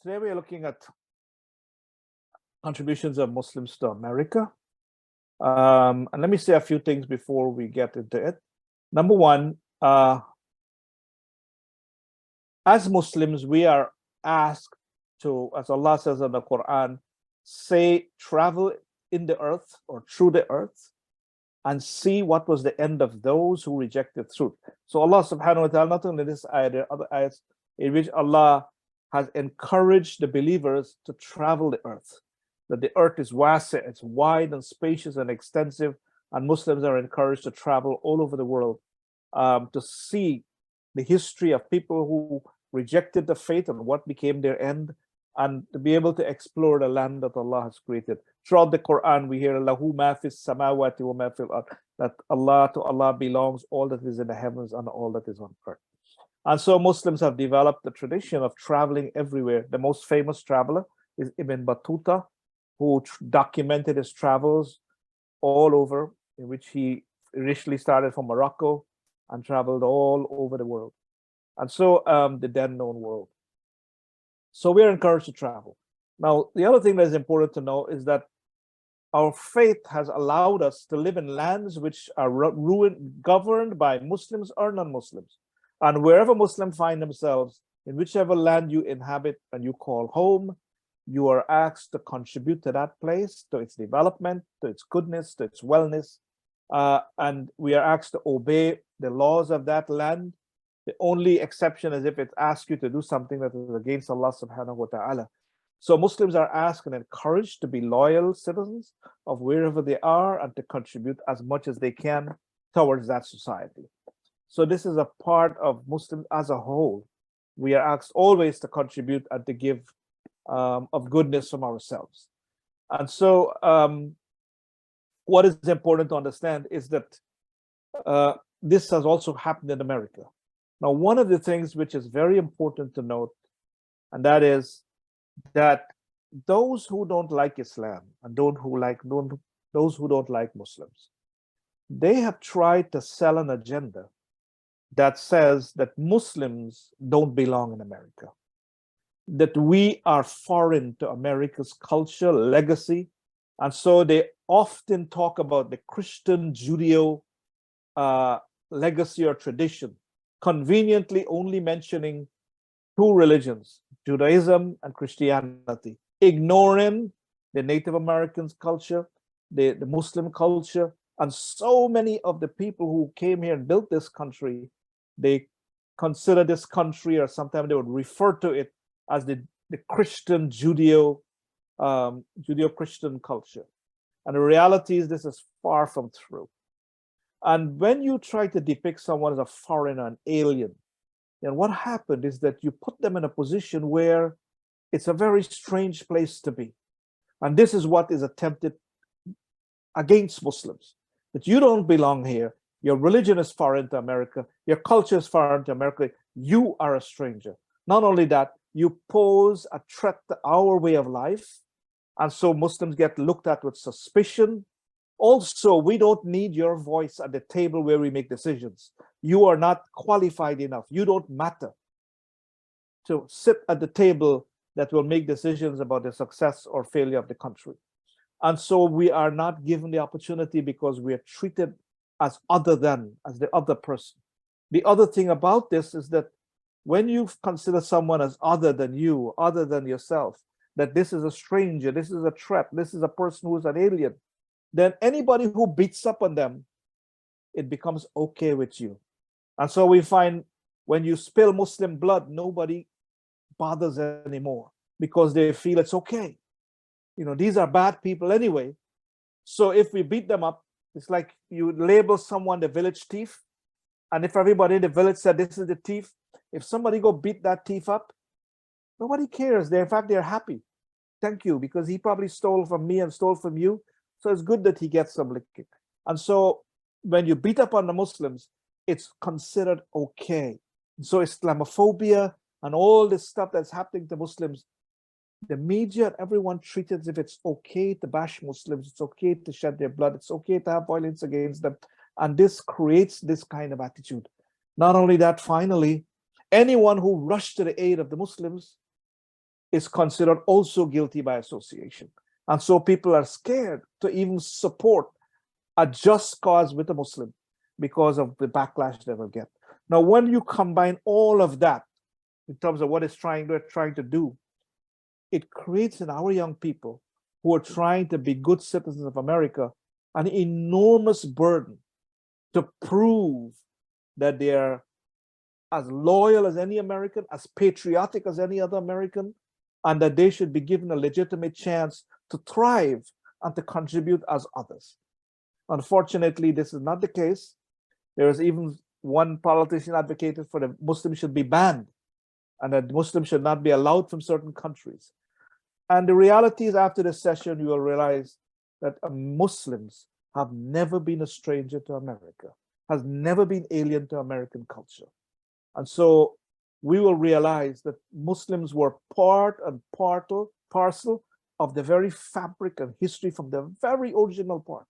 Today we are looking at contributions of Muslims to America. And let me say a few things before we get into it. Number one, as Muslims, we are asked to, as Allah says in the Quran, travel in the earth or through the earth and see what was the end of those who rejected truth. So Allah subhanahu wa ta'ala, not only this ayah, there are other ayahs in which Allah has encouraged the believers to travel the earth, that the earth is vast, it's wide and spacious and extensive, and Muslims are encouraged to travel all over the world to see the history of people who rejected the faith and what became their end, and to be able to explore the land that Allah has created. Throughout the Quran, we hear Lahu ma fis samawati wa ma fil ard, that to Allah belongs all that is in the heavens and all that is on earth. And so Muslims have developed the tradition of traveling everywhere. The most famous traveler is Ibn Battuta, who documented his travels all over, in which he initially started from Morocco and traveled all over the world. And so the then known world. So we're encouraged to travel. Now, the other thing that is important to know is that our faith has allowed us to live in lands which are governed by Muslims or non-Muslims. And wherever Muslims find themselves, in whichever land you inhabit and you call home, you are asked to contribute to that place, to its development, to its goodness, to its wellness. And we are asked to obey the laws of that land. The only exception is if it asks you to do something that is against Allah subhanahu wa ta'ala. So Muslims are asked and encouraged to be loyal citizens of wherever they are and to contribute as much as they can towards that society. So this is a part of Muslims as a whole. We are asked always to contribute and to give of goodness from ourselves. And so what is important to understand is that this has also happened in America. Now, one of the things which is very important to note, and that is that those who don't like Islam and those who don't like Muslims, they have tried to sell an agenda that says that Muslims don't belong in America, that we are foreign to America's culture, legacy. And so they often talk about the Christian Judeo legacy or tradition, conveniently only mentioning two religions, Judaism and Christianity, ignoring the Native Americans' culture, the Muslim culture, and so many of the people who came here and built this country, they consider this country, or sometimes they would refer to it as the Christian Judeo-Christian culture. And the reality is this is far from true. And when you try to depict someone as a foreigner, an alien, then what happened is that you put them in a position where it's a very strange place to be. And this is what is attempted against Muslims, that you don't belong here. Your religion is foreign to America. Your culture is foreign to America. You are a stranger. Not only that, you pose a threat to our way of life. And so Muslims get looked at with suspicion. Also, we don't need your voice at the table where we make decisions. You are not qualified enough. You don't matter to sit at the table that will make decisions about the success or failure of the country. And so we are not given the opportunity because we are treated as the other person. The other thing about this is that when you consider someone as other than you, other than yourself, that this is a stranger, this is a threat, this is a person who is an alien, then anybody who beats up on them, it becomes okay with you. And so we find when you spill Muslim blood, nobody bothers anymore because they feel it's okay. You know, these are bad people anyway. So if we beat them up, it's like you label someone the village thief. And if everybody in the village said this is the thief, if somebody go beat that thief up, nobody cares. In fact, they're happy. Thank you, because he probably stole from me and stole from you. So it's good that he gets some licking. And so when you beat up on the Muslims, it's considered okay. So Islamophobia and all this stuff that's happening to Muslims, the media and everyone treats it as if it's okay to bash Muslims, it's okay to shed their blood, it's okay to have violence against them. And this creates this kind of attitude. Not only that, finally, anyone who rushed to the aid of the Muslims is considered also guilty by association. And so people are scared to even support a just cause with a Muslim because of the backlash they will get. Now, when you combine all of that in terms of what it's trying to do, it creates in our young people who are trying to be good citizens of America an enormous burden to prove that they are as loyal as any American, as patriotic as any other American, and that they should be given a legitimate chance to thrive and to contribute as others. Unfortunately, this is not the case. There is even one politician advocated for the Muslims should be banned and that Muslims should not be allowed from certain countries. And the reality is, after this session, you will realize that Muslims have never been a stranger to America, has never been alien to American culture. And so we will realize that Muslims were part and parcel of the very fabric and history from the very original part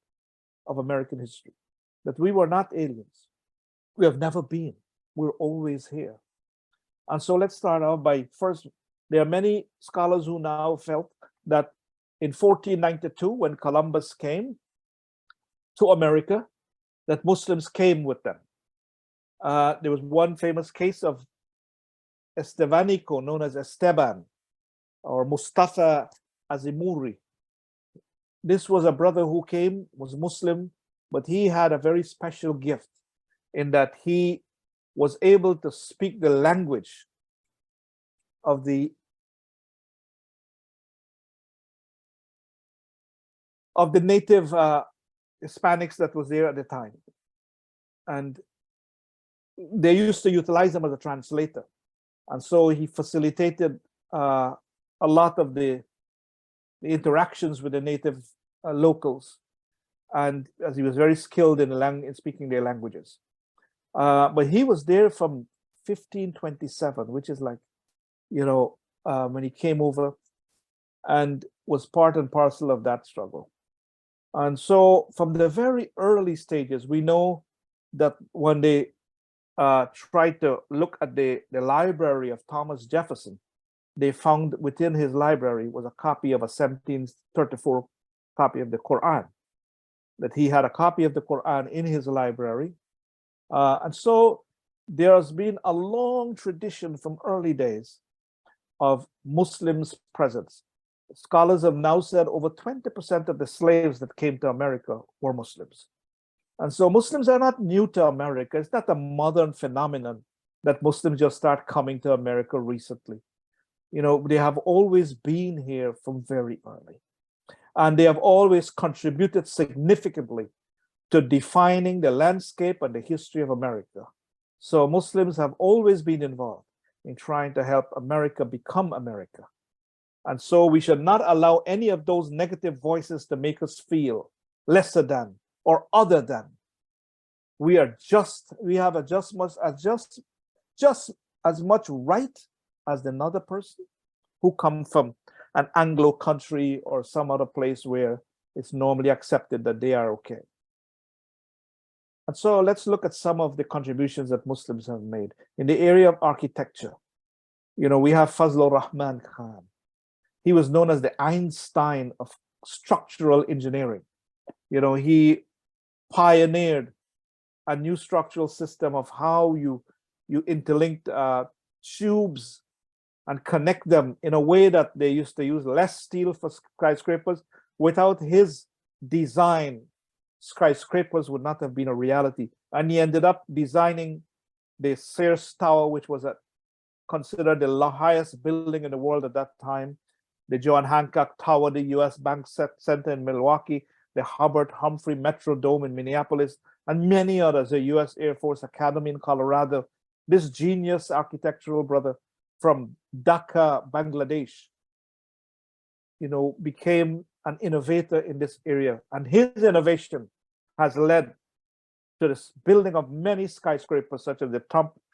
of American history, that we were not aliens. We have never been. We're always here. And so let's start out by first, there are many scholars who now felt that in 1492, when Columbus came to America, that Muslims came with them. There was one famous case of Estevanico, known as Esteban, or Mustafa Azimuri. This was a brother who came, was Muslim, but he had a very special gift in that he was able to speak the language of the native Hispanics that was there at the time. And they used to utilize him as a translator. And so he facilitated a lot of the interactions with the native locals. And as he was very skilled in speaking their languages. But he was there from 1527, which is like, when he came over and was part and parcel of that struggle. And so from the very early stages, we know that when they tried to look at the library of Thomas Jefferson, they found within his library was a copy of a 1734 copy of the Quran, that he had a copy of the Quran in his library. And so there has been a long tradition from early days of Muslims' presence. Scholars have now said over 20% of the slaves that came to America were Muslims. And so Muslims are not new to America. It's not a modern phenomenon that Muslims just start coming to America recently. They have always been here from very early. And they have always contributed significantly to defining the landscape and the history of America. So Muslims have always been involved in trying to help America become America. And so we should not allow any of those negative voices to make us feel lesser than or other than. We have just as much right as another person who come from an Anglo country or some other place where it's normally accepted that they are okay. And so let's look at some of the contributions that Muslims have made in the area of architecture. We have Fazlur Rahman Khan. He was known as the Einstein of structural engineering. He pioneered a new structural system of how you interlinked tubes and connect them in a way that they used to use less steel for skyscrapers. Without his design, skyscrapers would not have been a reality. And he ended up designing the Sears Tower, which was considered the highest building in the world at that time, the John Hancock Tower, the US Bank Center in Milwaukee, the Hubert Humphrey Metrodome in Minneapolis, and many others, the US Air Force Academy in Colorado. This genius architectural brother from Dhaka, Bangladesh, became an innovator in this area. And his innovation has led to this building of many skyscrapers, such as the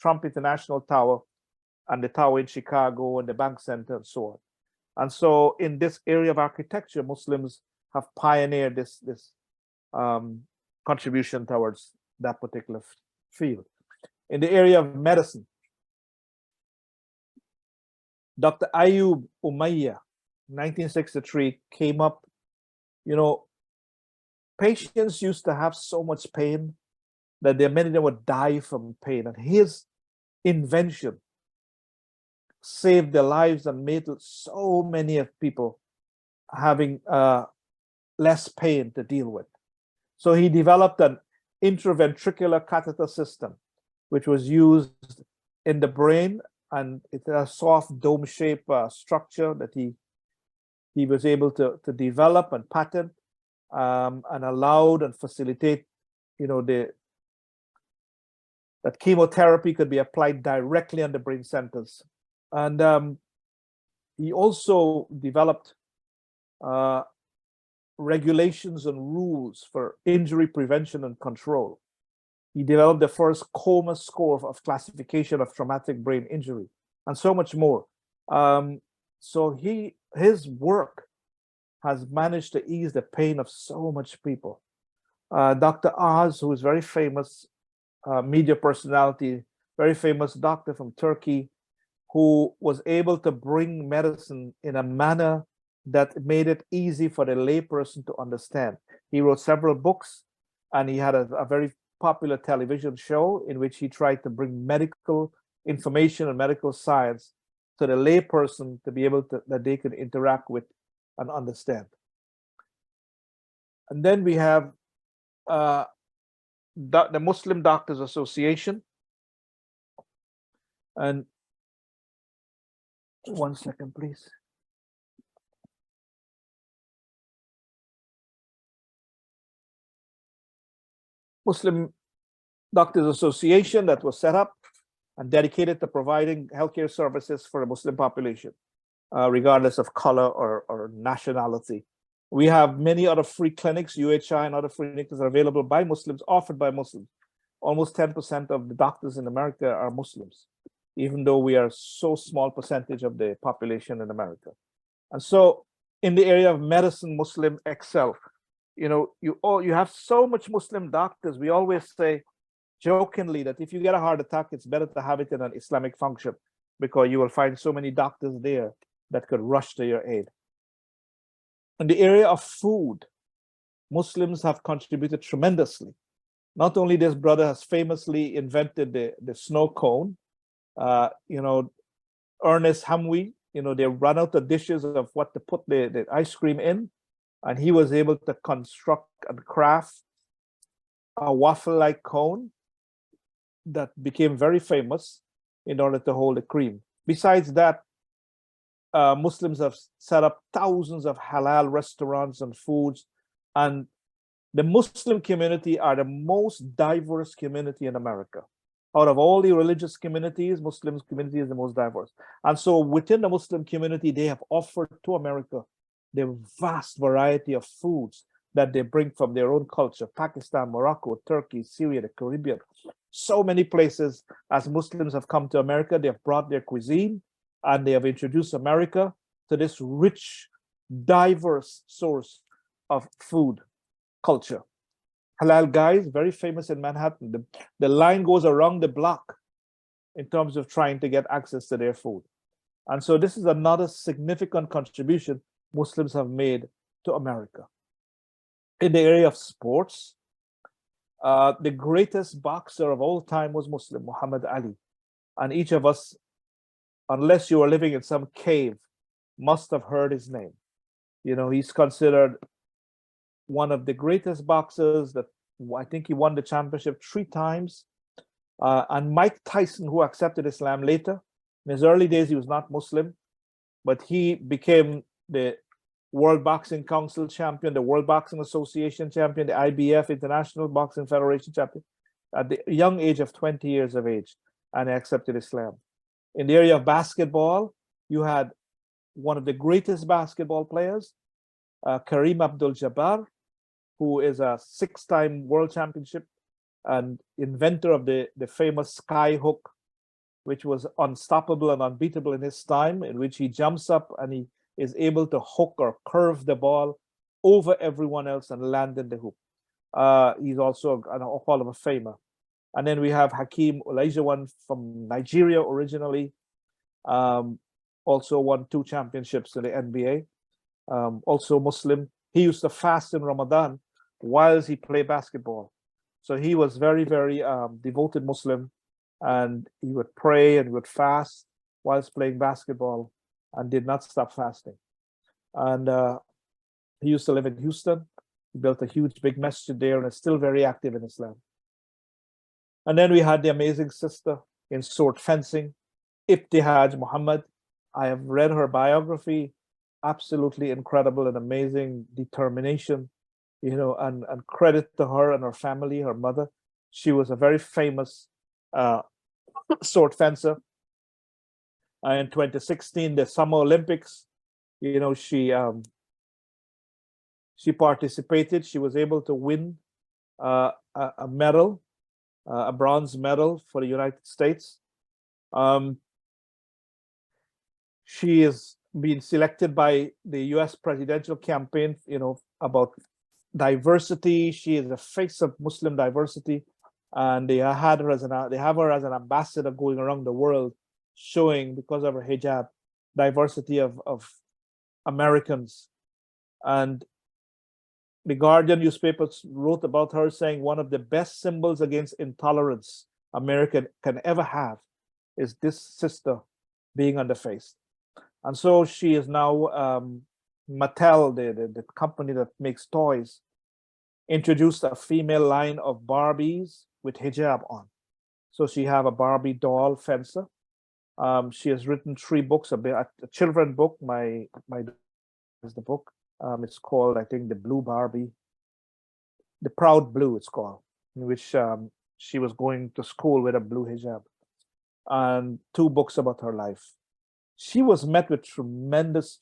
Trump International Tower and the tower in Chicago and the Bank Center and so on. And so in this area of architecture, Muslims have pioneered this contribution towards that particular field. In the area of medicine, Dr. Ayub Umayya, 1963, came up. Patients used to have so much pain that many of them would die from pain. And his invention saved their lives and made so many of people having less pain to deal with. So he developed an intraventricular catheter system, which was used in the brain, and it's a soft dome-shaped structure that he was able to develop and patent, and allowed and facilitate, that chemotherapy could be applied directly on the brain centers. And he also developed regulations and rules for injury prevention and control. He developed the first coma score of classification of traumatic brain injury, and so much more. So his work has managed to ease the pain of so much people. Dr. Oz, who is very famous media personality, very famous doctor from Turkey, who was able to bring medicine in a manner that made it easy for the layperson to understand. He wrote several books, and he had a very popular television show in which he tried to bring medical information and medical science to the layperson to be able to, that they could interact with and understand. And then we have the Muslim Doctors Association. And one second, please. Muslim Doctors Association that was set up and dedicated to providing healthcare services for the Muslim population, regardless of color or nationality. We have many other free clinics, UHI and other free clinics are available by Muslims, offered by Muslims. Almost 10% of the doctors in America are Muslims, even though we are so small percentage of the population in America. And so in the area of medicine, Muslim excel. You have so much Muslim doctors. We always say jokingly that if you get a heart attack, it's better to have it in an Islamic function, because you will find so many doctors there that could rush to your aid. In the area of food, Muslims have contributed tremendously. Not only this brother has famously invented the snow cone, Ernest Hamwi, they run out of dishes of what to put the ice cream in, and he was able to construct and craft a waffle-like cone that became very famous in order to hold the cream. Besides that, Muslims have set up thousands of halal restaurants and foods, and the Muslim community are the most diverse community in America. Out of all the religious communities, Muslim community is the most diverse. And so within the Muslim community, they have offered to America the vast variety of foods that they bring from their own culture: Pakistan, Morocco, Turkey, Syria, the Caribbean. So many places, as Muslims have come to America, they have brought their cuisine, and they have introduced America to this rich, diverse source of food culture. Halal Guys, very famous in Manhattan. The line goes around the block in terms of trying to get access to their food. And so this is another significant contribution Muslims have made to America. In the area of sports, the greatest boxer of all time was Muslim, Muhammad Ali. And each of us, unless you are living in some cave, must have heard his name. He's considered one of the greatest boxers. That I think he won the championship 3 times. And Mike Tyson, who accepted Islam later, in his early days, he was not Muslim, but he became the World Boxing Council champion, the World Boxing Association champion, the IBF, International Boxing Federation champion, at the young age of 20 years of age, and accepted Islam. In the area of basketball, you had one of the greatest basketball players, Kareem Abdul-Jabbar, who is a 6-time world championship and inventor of the famous sky hook, which was unstoppable and unbeatable in his time, in which he jumps up and he is able to hook or curve the ball over everyone else and land in the hoop. He's also a Hall of Famer. And then we have Hakeem Olajuwon from Nigeria originally. also won 2 championships in the NBA. Also Muslim. He used to fast in Ramadan whilst he played basketball. So he was very, very devoted Muslim, and he would pray and would fast whilst playing basketball and did not stop fasting. And he used to live in Houston. He built a huge big masjid there and is still very active in Islam. And then we had the amazing sister in sword fencing, Ibtihaj Muhammad. I have read her biography, absolutely incredible and amazing determination, you know, and credit to her and her family, her mother. She was a very famous sword fencer. In 2016, the Summer Olympics, you know, she participated. She was able to win a medal, a bronze medal for the United States. She is being selected by the U.S. presidential campaign, you know, about diversity. She is the face of Muslim diversity, and they have her as an ambassador going around the world, showing, because of her hijab, diversity of Americans. And the Guardian newspaper wrote about her, saying one of the best symbols against intolerance America can ever have is this sister being on the face. And so she is now, Mattel, the company that makes toys, introduced a female line of Barbies with hijab on. So she have a Barbie doll fencer. She has written 3 books, a children's book. My is the book. It's called, I think, The Blue Barbie, The Proud Blue, it's called, in which she was going to school with a blue hijab, and 2 books about her life. She was met with tremendous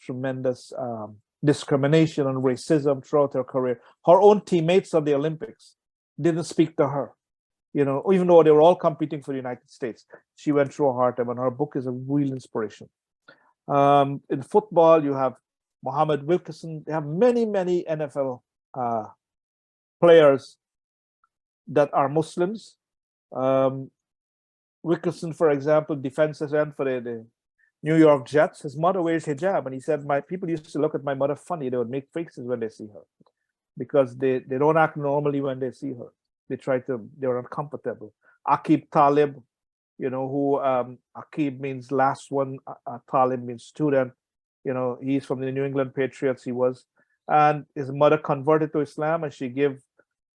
discrimination and racism throughout her career. Her own teammates of the Olympics didn't speak to her, you know, even though they were all competing for the United States. She went through a hard time, and her book is a real inspiration. In football, you have Muhammad Wilkerson. They have many NFL players that are Muslims. Wilkerson, for example, defensive end for the New York Jets. His mother wears hijab, and he said, my people used to look at my mother funny. They would make faces when they see her, because they don't act normally when they see her. They're uncomfortable. Aqib Talib, you know, who Aqib means last one, Talib means student. You know, he's from the New England Patriots, he was. And his mother converted to Islam, and she gave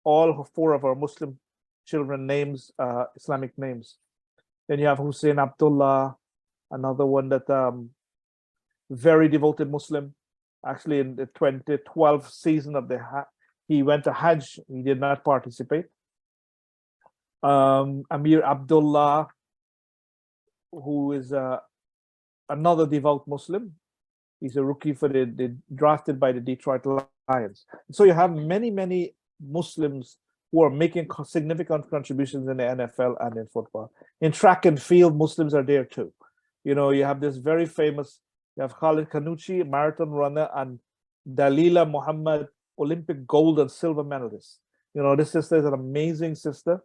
all 4 of her Muslim children names, Islamic names. Then you have Hussein Abdullah, another one that very devoted Muslim. Actually, in the 2012 season of he went to Hajj. He did not participate. Amir Abdullah, who is another devout Muslim. He's a rookie for the drafted by the Detroit Lions. So you have many Muslims who are making significant contributions in the NFL and in football. In track and field, Muslims are there too. You know, you have this very famous, you have Khalid Kanuchi, marathon runner, and Dalila Muhammad, Olympic gold and silver medalist. You know, this sister is an amazing sister,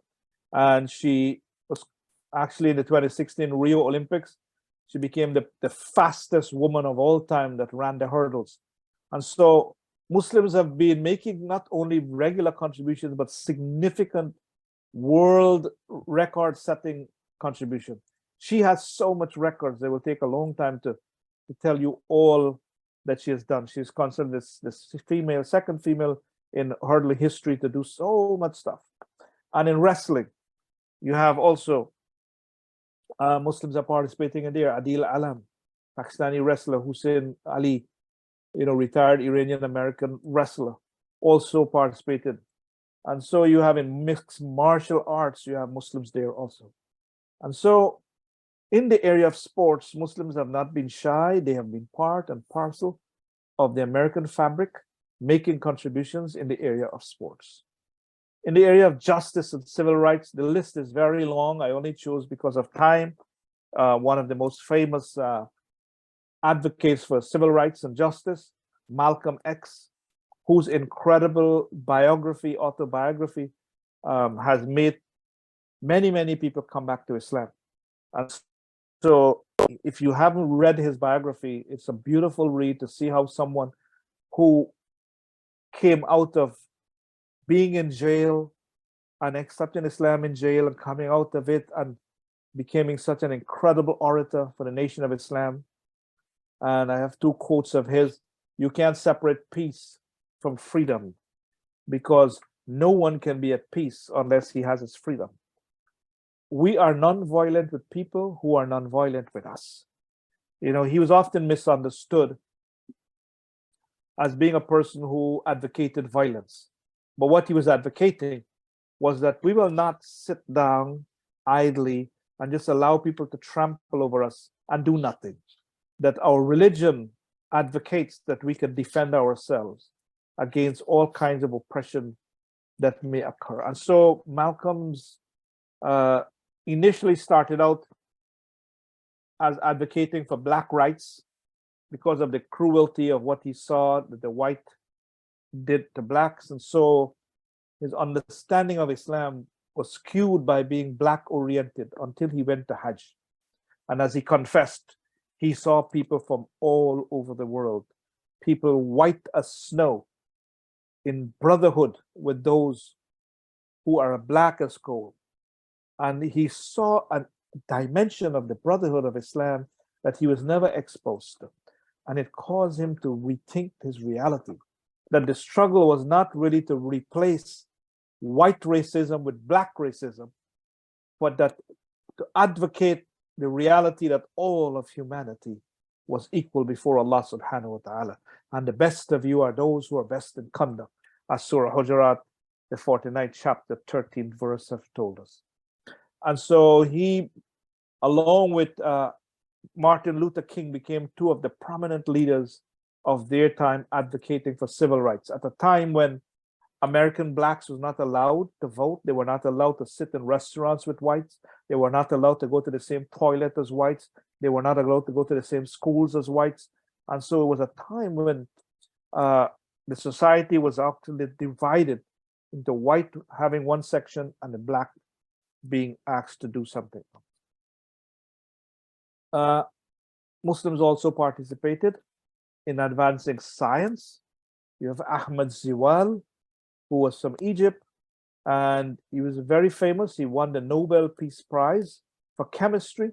and she was actually in the 2016 Rio Olympics. She became the fastest woman of all time that ran the hurdles. And so Muslims have been making not only regular contributions, but significant world record-setting contribution. She has so much records, it will take a long time to tell you all that she has done. She's considered this second female in hurdling history to do so much stuff. And in wrestling, you have also Muslims are participating in there. Adil Alam, Pakistani wrestler. Hussein Ali, you know, retired Iranian American wrestler, also participated. And so you have in mixed martial arts, you have Muslims there also. And so in the area of sports, Muslims have not been shy. They have been part and parcel of the American fabric, making contributions in the area of sports. In the area of justice and civil rights, the list is very long. I only chose because of time. One of the most famous advocates for civil rights and justice, Malcolm X, whose incredible autobiography, has made many people come back to Islam. And so if you haven't read his biography, it's a beautiful read to see how someone who came out of being in jail and accepting Islam in jail and coming out of it and becoming such an incredible orator for the nation of Islam. And I have two quotes of his. You can't separate peace from freedom, because no one can be at peace unless he has his freedom. We are non-violent with people who are non-violent with us. You know, he was often misunderstood as being a person who advocated violence. But what he was advocating was that we will not sit down idly and just allow people to trample over us and do nothing. That our religion advocates that we can defend ourselves against all kinds of oppression that may occur. And so Malcolm's initially started out as advocating for Black rights because of the cruelty of what he saw that the white did to Blacks. And so his understanding of Islam was skewed by being Black oriented until he went to Hajj. And as he confessed, he saw people from all over the world, people white as snow, in brotherhood with those who are Black as coal. And he saw a dimension of the brotherhood of Islam that he was never exposed to. And it caused him to rethink his reality, that the struggle was not really to replace white racism with Black racism, but that to advocate the reality that all of humanity was equal before Allah subhanahu wa ta'ala. And the best of you are those who are best in conduct, as Surah Hujurat, the 49th chapter, 13th verse have told us. And so he, along with Martin Luther King, became two of the prominent leaders of their time advocating for civil rights. At a time when American Blacks was not allowed to vote, they were not allowed to sit in restaurants with whites, they were not allowed to go to the same toilet as whites, they were not allowed to go to the same schools as whites. And so it was a time when the society was actually divided into white having one section and the Black being asked to do something. Muslims also participated in advancing science. You have Ahmad Ziwal, who was from Egypt, and he was very famous. He won the Nobel Peace Prize for chemistry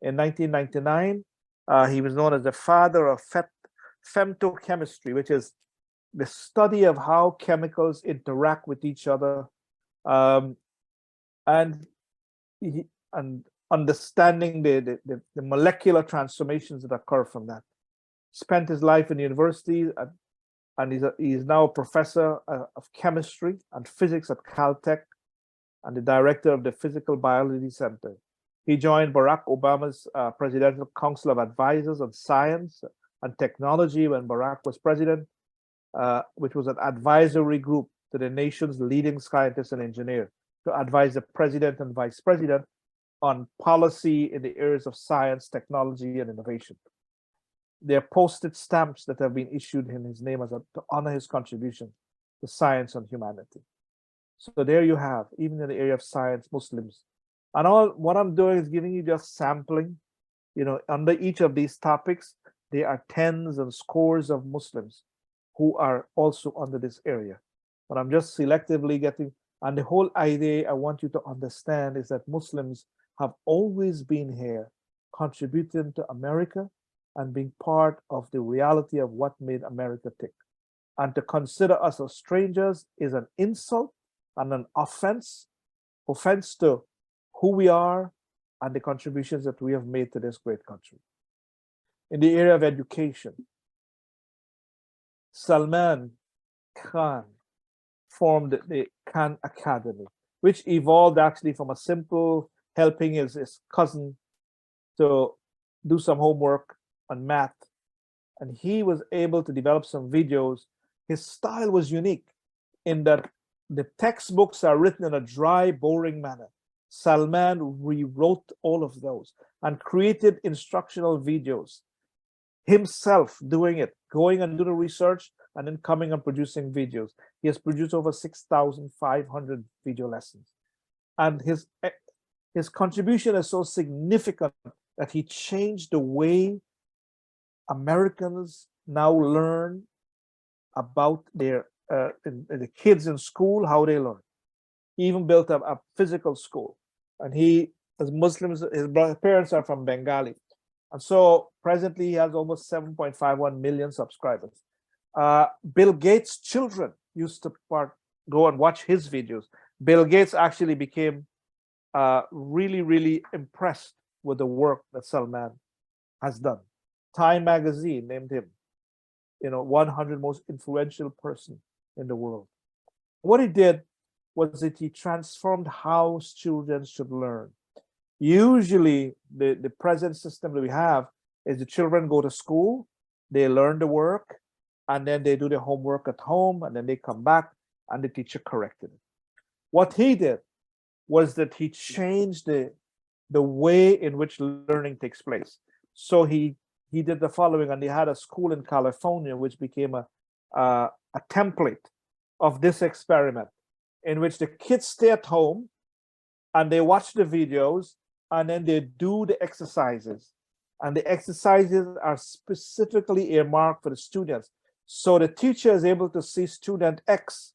in 1999. He was known as the father of femtochemistry, which is the study of how chemicals interact with each other, and understanding the molecular transformations that occur from that. Spent his life in university, and he is now a professor of chemistry and physics at Caltech and the director of the Physical Biology Center. He joined Barack Obama's Presidential Council of Advisors on Science and Technology when Barack was president, which was an advisory group to the nation's leading scientists and engineers to advise the president and vice president on policy in the areas of science, technology, and innovation. There are postage stamps that have been issued in his name to honor his contribution to science and humanity. So there you have, even in the area of science, Muslims. And all what I'm doing is giving you just sampling. You know, under each of these topics, there are tens and scores of Muslims who are also under this area. But I'm just selectively getting, and the whole idea I want you to understand is that Muslims have always been here, contributing to America and being part of the reality of what made America tick. And to consider us as strangers is an insult and an offense to who we are and the contributions that we have made to this great country. In the area of education, Salman Khan formed the Khan Academy, which evolved actually from a simple helping his cousin to do some homework on math. And he was able to develop some videos. His style was unique in that the textbooks are written in a dry, boring manner. Salman rewrote all of those and created instructional videos, himself doing it, going and doing the research and then coming and producing videos. He has produced over 6,500 video lessons. And his contribution is so significant that he changed the way Americans now learn about their the kids in school, how they learn. He even built up a physical school. And he, as Muslims, his parents are from Bengali. And so presently he has almost 7.51 million subscribers. Bill Gates' children used to go and watch his videos. Bill Gates actually became really, really impressed with the work that Salman has done. Time magazine named him, 100 most influential person in the world. What he did was that he transformed how students should learn. Usually, the present system that we have is the children go to school, they learn the work, and then they do their homework at home, and then they come back, and the teacher corrected it. What he did was that he changed the way in which learning takes place. So he did the following, and he had a school in California which became a template of this experiment, in which the kids stay at home and they watch the videos and then they do the exercises. And the exercises are specifically earmarked for the students. So the teacher is able to see student X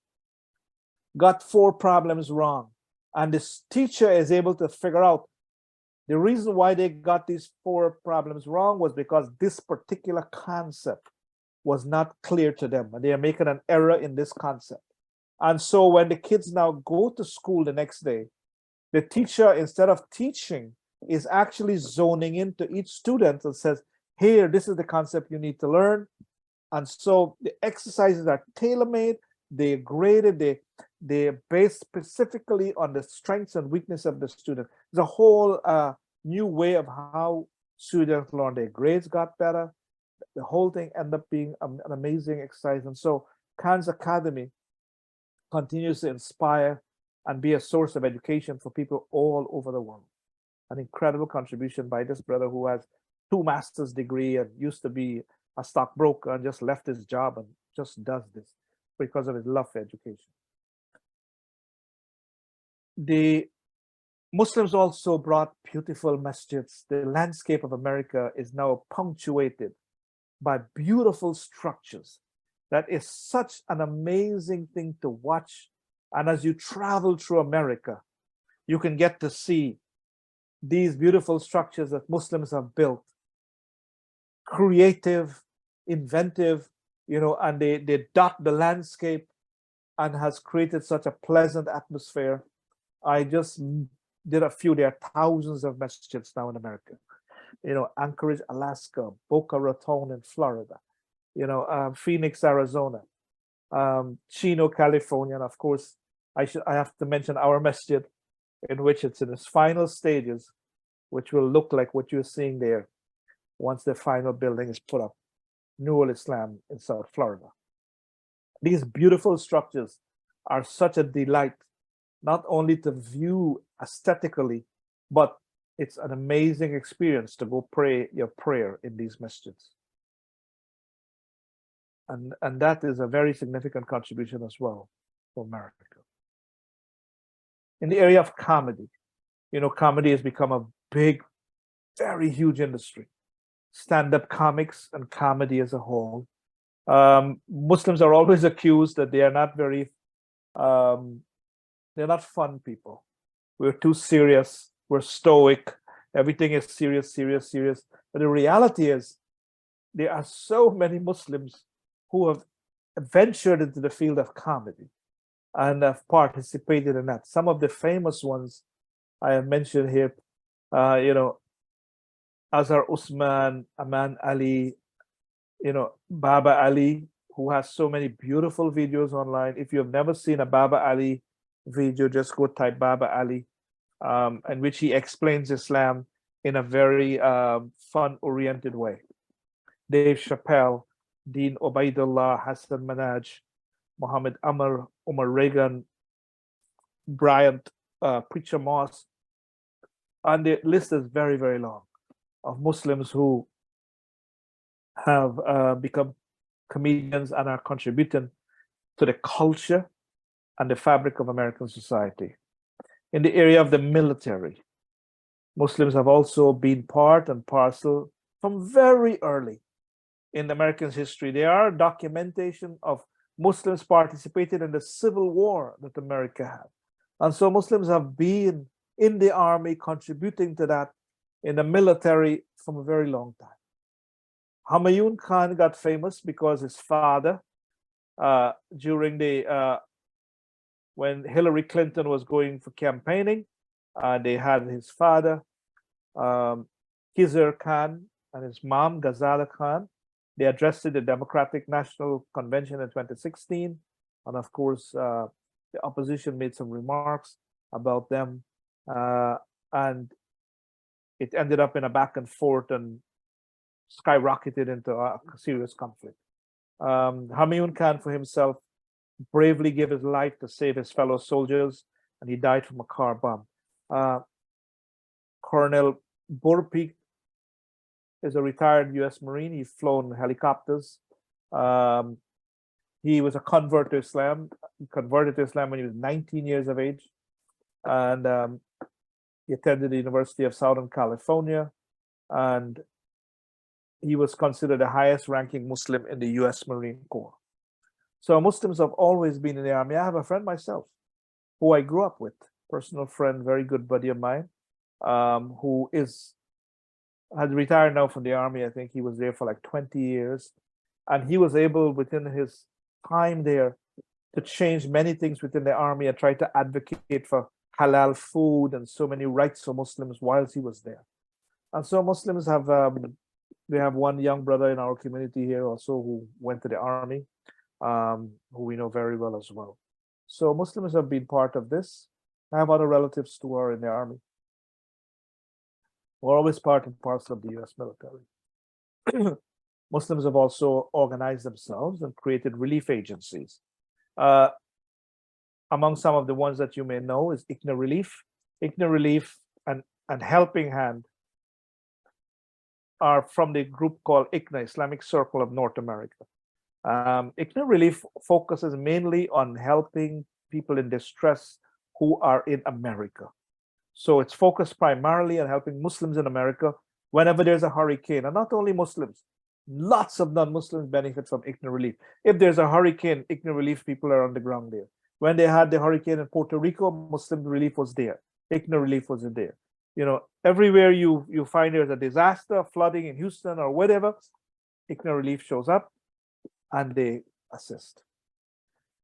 got 4 problems wrong. And this teacher is able to figure out the reason why they got these 4 problems wrong was because this particular concept was not clear to them. And they are making an error in this concept. And so when the kids now go to school the next day, the teacher, instead of teaching, is actually zoning into each student and says, here, this is the concept you need to learn. And so the exercises are tailor-made, they're graded, they're based specifically on the strengths and weakness of the student. There's a whole new way of how students learn. Their grades got better. The whole thing ended up being an amazing exercise. And so Khan's Academy continues to inspire and be a source of education for people all over the world. An incredible contribution by this brother who has 2 master's degree and used to be a stockbroker and just left his job and just does this because of his love for education. The Muslims also brought beautiful masjids. The landscape of America is now punctuated by beautiful structures. That is such an amazing thing to watch. And as you travel through America, you can get to see these beautiful structures that Muslims have built. Creative, inventive, and they dot the landscape and has created such a pleasant atmosphere. I just did a few. There are thousands of masjids now in America. Anchorage, Alaska, Boca Raton in Florida, Phoenix, Arizona, Chino, California, and of course, I have to mention our masjid, in which it's in its final stages, which will look like what you're seeing there once the final building is put up, Nurul Islam in South Florida. These beautiful structures are such a delight, not only to view aesthetically, but it's an amazing experience to go pray your prayer in these masjids. And that is a very significant contribution as well for America. In the area of comedy, comedy has become a big, very huge industry. Stand-up comics and comedy as a whole. Muslims are always accused that they are not very, they're not fun people. We're too serious, we're stoic, everything is serious, serious, serious. But the reality is, there are so many Muslims who have ventured into the field of comedy and have participated in that. Some of the famous ones I have mentioned here, Azhar Usman, Aman Ali, Baba Ali, who has so many beautiful videos online. If you have never seen a Baba Ali video, just go type Baba Ali, in which he explains Islam in a very fun-oriented way. Dave Chappelle, Dean Obaidullah, Hassan Minhaj, Muhammad Amr, Umar Reagan, Bryant, Preacher Moss, and the list is very, very long of Muslims who have become comedians and are contributing to the culture and the fabric of American society. In the area of the military, Muslims have also been part and parcel from very early in American history. There are documentation of Muslims participated in the Civil War that America had. And so Muslims have been in the army, contributing to that, in the military from a very long time. Humayun Khan got famous because his father, during the when Hillary Clinton was going for campaigning, they had his father, Khizr Khan, and his mom, Ghazala Khan. They addressed the Democratic National Convention in 2016. And of course, the opposition made some remarks about them. And it ended up in a back and forth and skyrocketed into a serious conflict. Humayun Khan, for himself, bravely gave his life to save his fellow soldiers, and he died from a car bomb. Colonel Burpeak is a retired U.S. Marine. He's flown helicopters. He was a convert to Islam. He converted to Islam when he was 19 years of age. And he attended the University of Southern California. And he was considered the highest ranking Muslim in the U.S. Marine Corps. So Muslims have always been in the army. I have a friend myself who I grew up with, personal friend, very good buddy of mine, who has retired now from the army. I think he was there for like 20 years. And he was able, within his time there, to change many things within the army and try to advocate for halal food and so many rights for Muslims whilst he was there. And so Muslims have, we have one young brother in our community here also who went to the army, who we know very well as well. So Muslims have been part of this. I have other relatives who are in the army. We're always part and parcel of the US military. Muslims have also organized themselves and created relief agencies. Among some of the ones that you may know is ICNA Relief. ICNA Relief and Helping Hand are from the group called ICNA, Islamic Circle of North America. ICNA Relief focuses mainly on helping people in distress who are in America. So it's focused primarily on helping Muslims in America whenever there's a hurricane. And not only Muslims, lots of non-Muslims benefit from ICNA Relief. If there's a hurricane, ICNA Relief people are on the ground there. When they had the hurricane in Puerto Rico, Muslim Relief was there. ICNA Relief was in there. You know, everywhere you find there's a disaster, flooding in Houston or whatever, ICNA Relief shows up and they assist.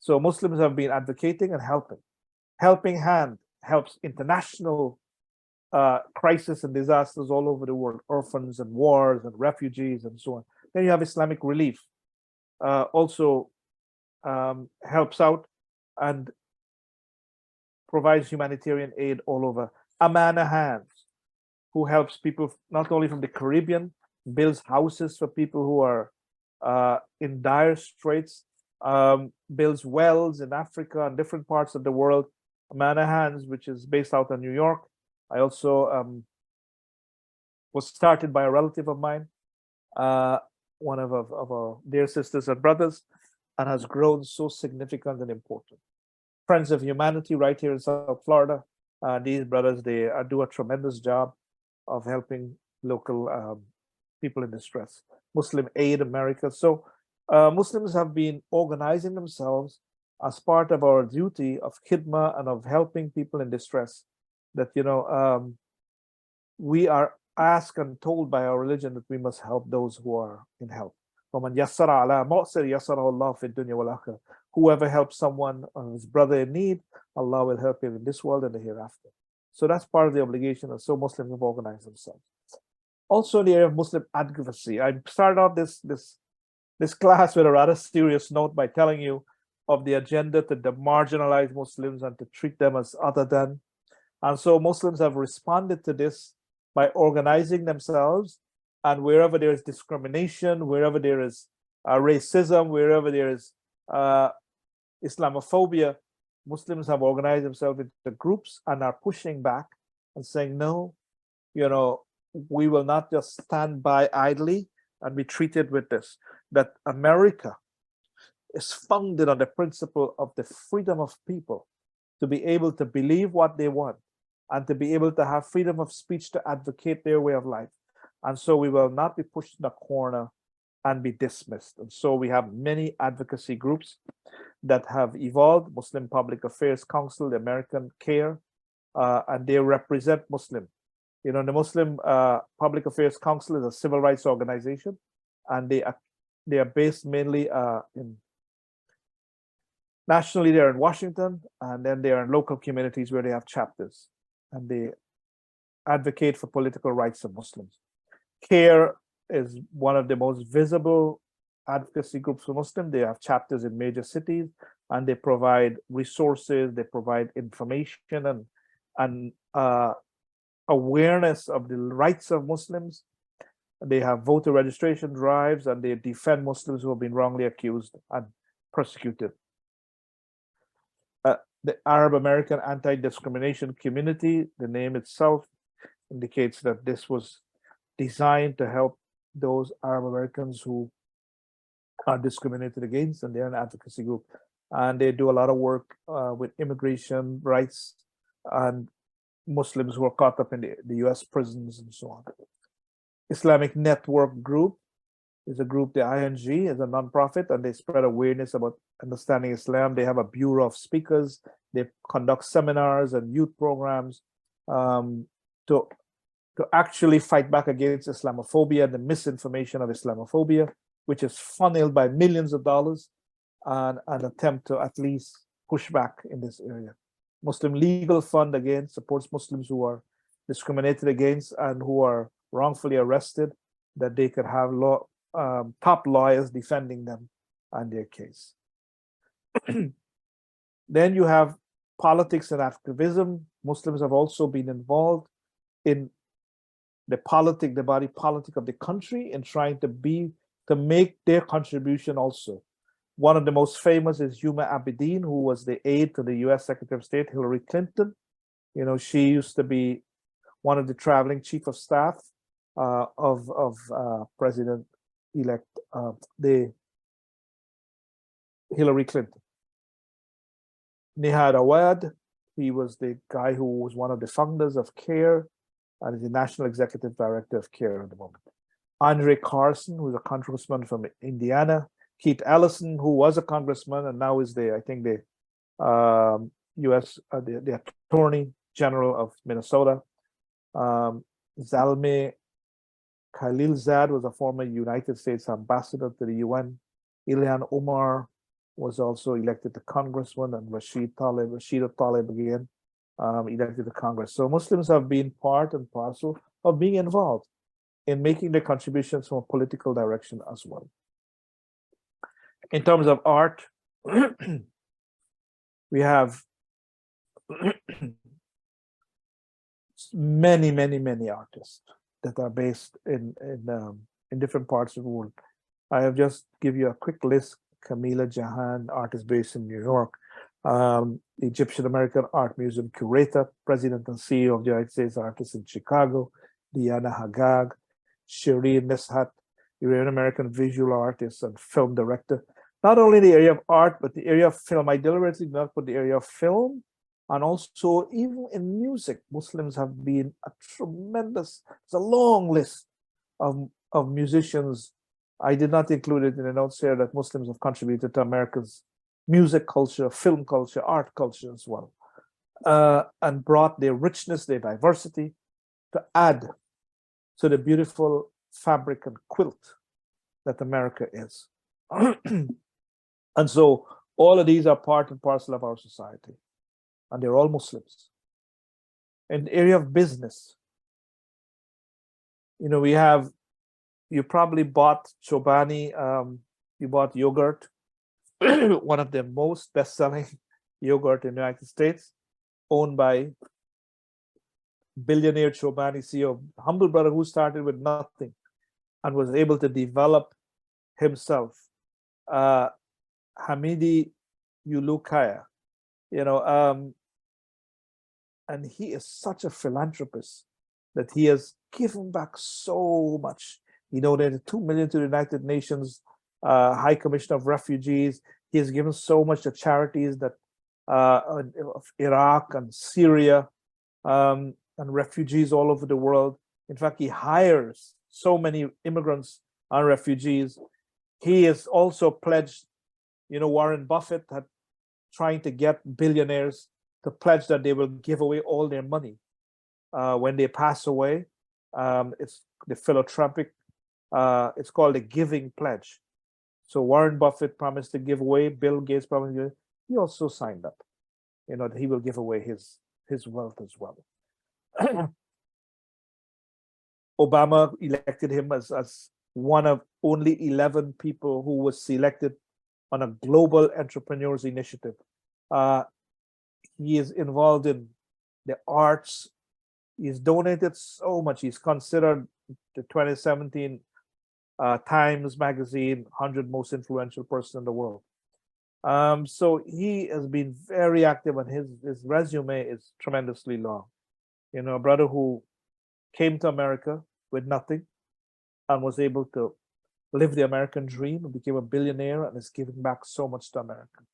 So Muslims have been advocating and helping. Helping Hand helps international crisis and disasters all over the world, orphans and wars and refugees and so on. Then you have Islamic Relief, also helps out and provides humanitarian aid all over. Amana Hands, who helps people not only from the Caribbean, builds houses for people who are in dire straits, builds wells in Africa and different parts of the world. Amana Hands, which is based out of New York. I also was started by a relative of mine, one of our dear sisters and brothers, and has grown so significant and important. Friends of Humanity right here in South Florida. These brothers, they do a tremendous job of helping local people in distress. Muslim Aid America. So Muslims have been organizing themselves as part of our duty of khidmah and of helping people in distress. That, you know, we are asked and told by our religion that we must help those who are in help. Whoever helps someone or his brother in need, Allah will help him in this world and the hereafter. So that's part of the obligation, and so Muslims have organized themselves. Also in the area of Muslim advocacy, I started off this class with a rather serious note by telling you of the agenda to demarginalize Muslims and to treat them as other than. And so Muslims have responded to this by organizing themselves, and wherever there is discrimination, wherever there is racism, wherever there is Islamophobia, Muslims have organized themselves into groups and are pushing back and saying, no, you know, we will not just stand by idly and be treated with this. That America is founded on the principle of the freedom of people to be able to believe what they want, and to be able to have freedom of speech to advocate their way of life. And so we will not be pushed in a corner and be dismissed. And so we have many advocacy groups that have evolved: Muslim Public Affairs Council, the American CARE, and they represent Muslim. The Muslim Public Affairs Council is a civil rights organization, and they are based mainly nationally. They're in Washington, and then they are in local communities where they have chapters, and they advocate for political rights of Muslims. CARE is one of the most visible advocacy groups for Muslims. They have chapters in major cities, and they provide resources, they provide information and awareness of the rights of Muslims. They have voter registration drives, and they defend Muslims who have been wrongly accused and persecuted. The Arab American Anti-Discrimination Community, the name itself indicates that this was designed to help those Arab Americans who are discriminated against, and they're an advocacy group. And they do a lot of work with immigration rights and Muslims who are caught up in the US prisons and so on. Islamic Network Group is a group, the ING is a nonprofit, and they spread awareness about understanding Islam. They have a bureau of speakers. They conduct seminars and youth programs to actually fight back against Islamophobia and the misinformation of Islamophobia, which is funneled by millions of dollars, and an attempt to at least push back in this area. Muslim Legal Fund, again, supports Muslims who are discriminated against and who are wrongfully arrested, that they could have top lawyers defending them and their case. Then you have politics and activism. Muslims have also been involved in the body politic of the country, in trying to make their contribution also. One of the most famous is Huma Abedin, who was the aide to the US Secretary of State, Hillary Clinton. She used to be one of the traveling chief of staff of President-elect Hillary Clinton. Nihad Awad, he was the guy who was one of the founders of CARE and is the National Executive Director of CARE at the moment. Andre Carson, who's a congressman from Indiana. Keith Ellison, who was a congressman and now is the U.S. the Attorney General of Minnesota. Zalmay Khalilzad was a former United States ambassador to the UN. Ilhan Omar was also elected to Congressman, and Rashida Tlaib again elected to Congress. So Muslims have been part and parcel of being involved in making their contributions from a political direction as well. In terms of art, we have many artists that are based in different parts of the world. I have just give you a quick list. Camila Jahan, artist based in New York. The Egyptian American Art Museum curator, president and CEO of the United States Artists in Chicago. Diana Haggag. Shireen Nishat, Iranian American visual artist and film director. Not only the area of art, but the area of film. I deliberately did not put the area of film, and also even in music, Muslims have been a tremendous, it's a long list of musicians. I did not include it in the notes here that Muslims have contributed to America's music culture, film culture, art culture as well, and brought their richness, their diversity to add to the beautiful fabric and quilt that America is. And so all of these are part and parcel of our society, and they're all Muslims. In the area of business, we have, you probably bought Chobani, you bought yogurt, one of the most best-selling yogurt in the United States, owned by billionaire Chobani CEO, humble brother who started with nothing and was able to develop himself. Hamidi Ulukaya, and he is such a philanthropist that he has given back so much. There's 2 million to the United Nations High Commission of Refugees. He has given so much to charities that of Iraq and Syria, and refugees all over the world. In fact, he hires so many immigrants and refugees. He is also pledged, Warren Buffett had trying to get billionaires to pledge that they will give away all their money when they pass away. It's the philanthropic, it's called the Giving Pledge. So Warren Buffett promised to give away, Bill Gates promised to give away. He also signed up, that he will give away his wealth as well. Obama elected him as one of only 11 people who was selected on a global entrepreneurs initiative. He is involved in the arts. He's donated so much. He's considered the 2017 Times Magazine 100 most influential person in the world. So he has been very active, and his resume is tremendously long. A brother who came to America with nothing and was able to live the American dream and became a billionaire and is giving back so much to America.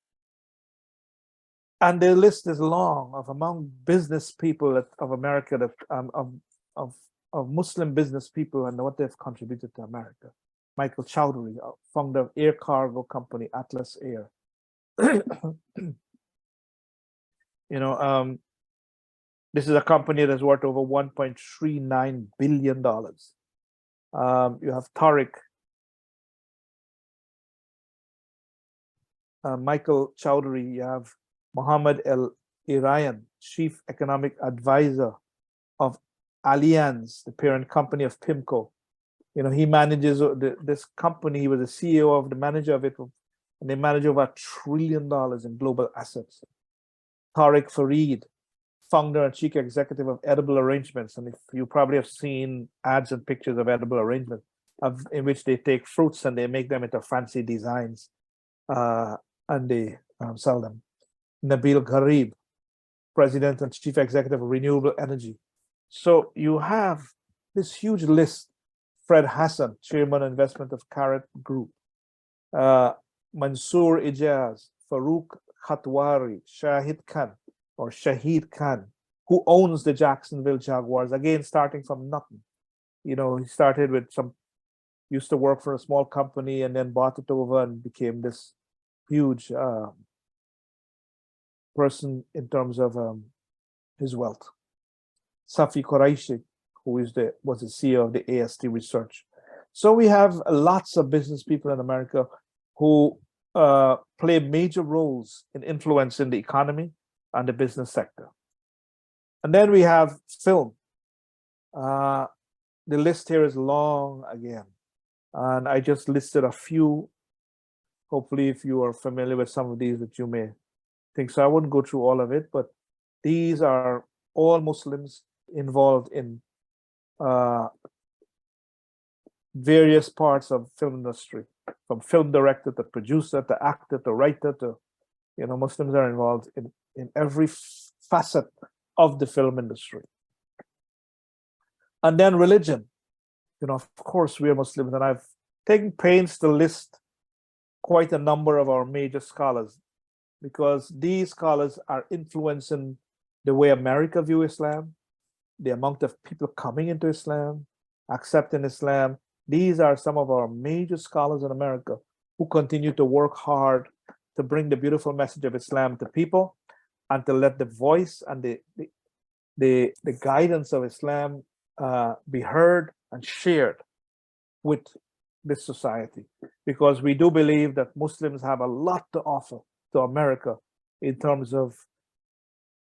And the list is long of among business people of America, that of Muslim business people and what they've contributed to America. Michael Chowdhury, founder of air cargo company Atlas Air. This is a company that's worth over $1.39 billion. You have Tariq, Michael Chowdhury, you have Mohammed El Irayan, Chief Economic Advisor of Allianz, the parent company of PIMCO. He manages this company. He was the CEO of the manager of it, and they manage over $1 trillion in global assets. Tariq Farid, founder and chief executive of Edible Arrangements, and if you probably have seen ads and pictures of Edible Arrangements, in which they take fruits and they make them into fancy designs, and they sell them. Nabil Gharib, president and chief executive of Renewable Energy. So you have this huge list. Fred Hassan, chairman of investment of Carrot Group. Mansoor Ijaz, Farouk Khatwari, Shahid Khan, who owns the Jacksonville Jaguars, again, starting from nothing. He started with used to work for a small company and then bought it over and became this huge person in terms of his wealth. Safi Qureshi, who was the CEO of the AST Research. So we have lots of business people in America who play major roles in influencing the economy and the business sector. And then we have film. The list here is long again, and I just listed a few. Hopefully, if you are familiar with some of these, that you may think so. I wouldn't go through all of it, but these are all Muslims involved in various parts of film industry, from film director to producer to actor to writer to, Muslims are involved in every facet of the film industry. And then religion. Of course, we are Muslims, and I've taken pains to list quite a number of our major scholars, because these scholars are influencing the way America view Islam, the amount of people coming into Islam, accepting Islam. These are some of our major scholars in America who continue to work hard to bring the beautiful message of Islam to people, and to let the voice and the guidance of Islam be heard and shared with this society, because we do believe that Muslims have a lot to offer to America in terms of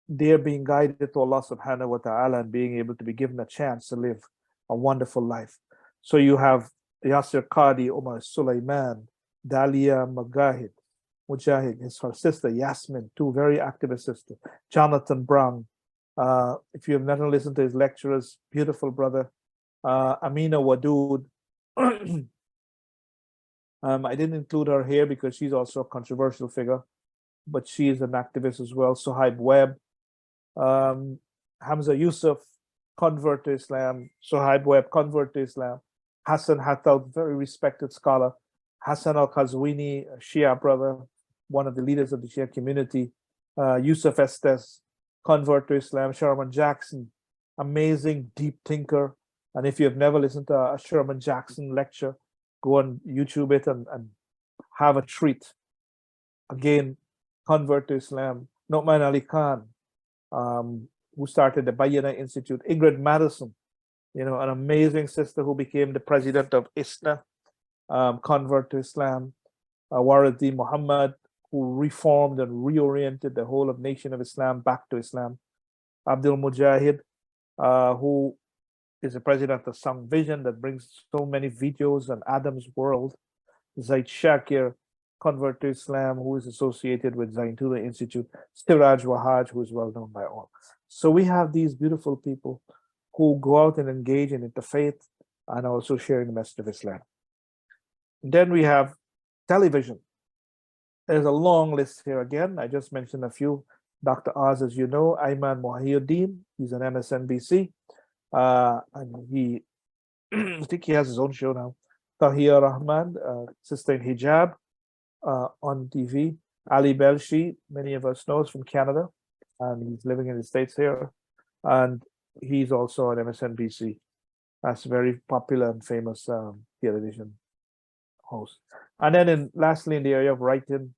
their being guided to Allah subhanahu wa ta'ala and being able to be given a chance to live a wonderful life. So you have Yasir Qadi, Umar Sulaiman, Dalia Mujahid, her sister Yasmin, two very activist sisters, Jonathan Brown. If you have never listened to his lectures, beautiful brother, Amina Wadood. I didn't include her here because she's also a controversial figure, but she is an activist as well. Suhaib Webb, Hamza Yusuf, convert to Islam. Suhaib Webb, convert to Islam. Hassan Hattab, very respected scholar. Hassan al-Qazwini, a Shia brother, one of the leaders of the Shia community. Yusuf Estes, convert to Islam, Sherman Jackson, amazing deep thinker. And if you have never listened to a Sherman Jackson lecture, go on YouTube it and have a treat. Again, convert to Islam. Noman Ali Khan, who started the Bayana Institute. Ingrid Madison, you know, an amazing sister who became the president of ISNA, convert to Islam. Waradin Muhammad, who reformed and reoriented the whole of Nation of Islam back to Islam. Abdul Mujahid, who is the president of Sung Vision that brings so many videos on Adam's World. Zaid Shakir, convert to Islam, who is associated with Zaintullah Institute. Siraj Wahaj, who is well known by all. So we have these beautiful people who go out and engage in interfaith and also sharing the message of Islam. Then we have television. There's a long list here again. I just mentioned a few. Dr. Oz, as you know, Ayman Muhyiddin, he's an MSNBC. And he, I think he has his own show now. Tahir Rahman, Sister in Hijab, on TV. Ali Belshi, many of us know, is from Canada, and he's living in the States here. And he's also on MSNBC. That's a very popular and famous television host. And then lastly, in the area of writing,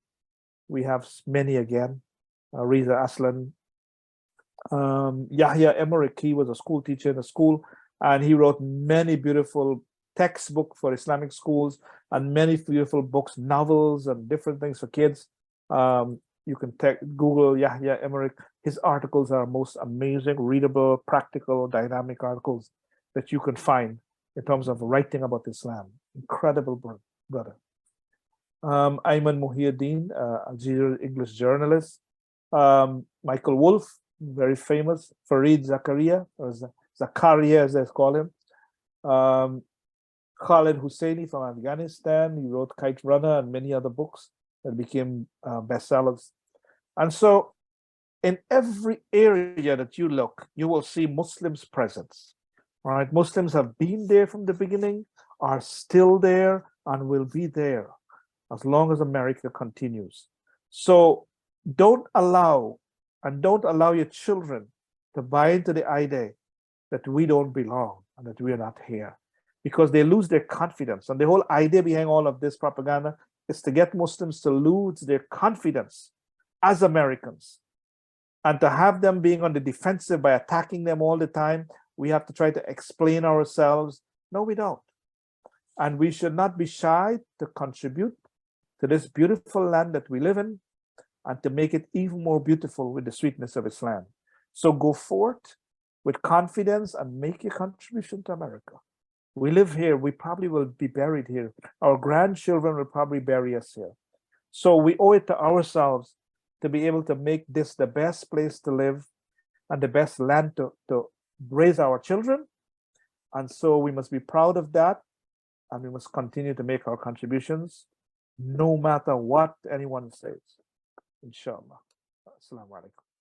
we have many again. Reza Aslan, Yahya Emmerich, he was a school teacher in a school, and he wrote many beautiful textbooks for Islamic schools and many beautiful books, novels, and different things for kids. You can Google Yahya Emmerich. His articles are most amazing, readable, practical, dynamic articles that you can find in terms of writing about Islam. Incredible brother. Ayman Muhyiddin, Algerian English journalist. Michael Wolff, very famous. Farid Zakaria, or Zakaria as they call him. Khalid Husseini from Afghanistan. He wrote Kite Runner and many other books that became bestsellers. And so in every area that you look, you will see Muslims' presence. All right, Muslims have been there from the beginning, are still there, and will be there as long as America continues. So don't allow your children to buy into the idea that we don't belong and that we are not here, because they lose their confidence. And the whole idea behind all of this propaganda is to get Muslims to lose their confidence as Americans, and to have them being on the defensive by attacking them all the time. We have to try to explain ourselves. No, we don't. And we should not be shy to contribute to this beautiful land that we live in, and to make it even more beautiful with the sweetness of Islam. So go forth with confidence and make your contribution to America. We live here. We probably will be buried here. Our grandchildren will probably bury us here. So we owe it to ourselves to be able to make this the best place to live and the best land to raise our children. And so we must be proud of that, and we must continue to make our contributions no matter what anyone says. Inshallah. Assalamu alaikum.